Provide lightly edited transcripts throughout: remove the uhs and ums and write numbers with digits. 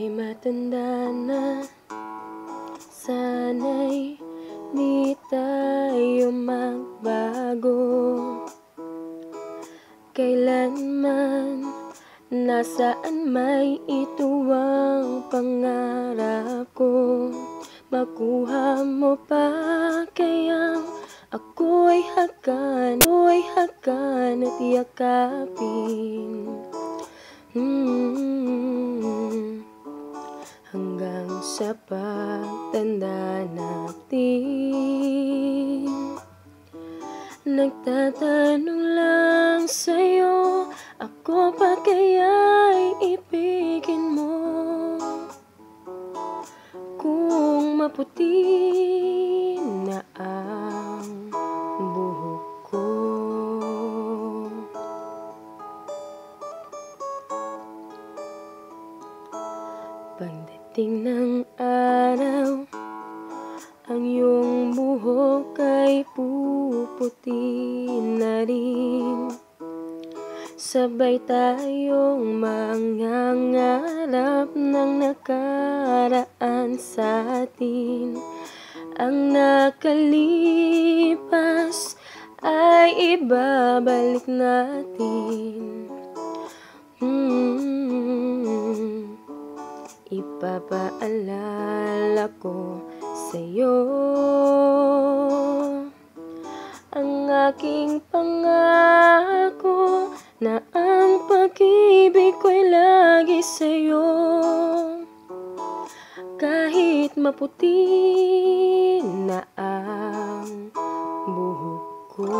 Ika'y matanda na, sana'y di tayo magbago. Kailanman, nasaan may ituwang pangarap ko. Makuha mo pa kayang ako'y hakan at yakapin. Hanggang sa pagtanda natin, nagtatanong lang sa'yo, ako pa kaya'y ibigin mo? Kung maputi na ang buhok ko, pagdating ng araw, ang iyong buhok ay puputi na rin. Sabay tayong mangangarap ng nakaraan sa atin. Ang nakalipas ay ibabalik natin. Ipapaalala ko sa'yo ang aking pangako, na ang pag-ibig ko'y lagi sa'yo. Kahit maputi na ang buhok ko.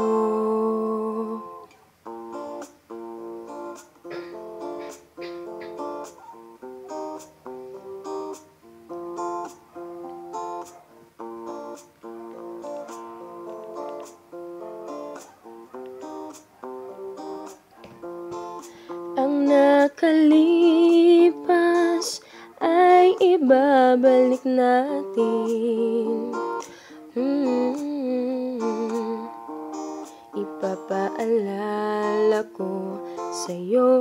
Ang nakalipas ay ibabalik natin. Ipapaalala ko sa'yo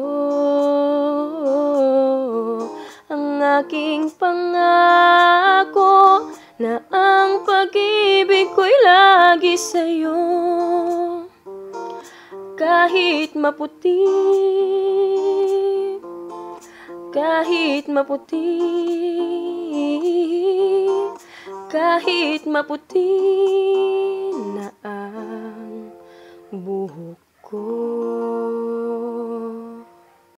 ang aking pangako, na ang pag-ibig ko'y lagi sa'yo. Kahit maputi, kahit maputi, kahit maputi na ang buhok ko.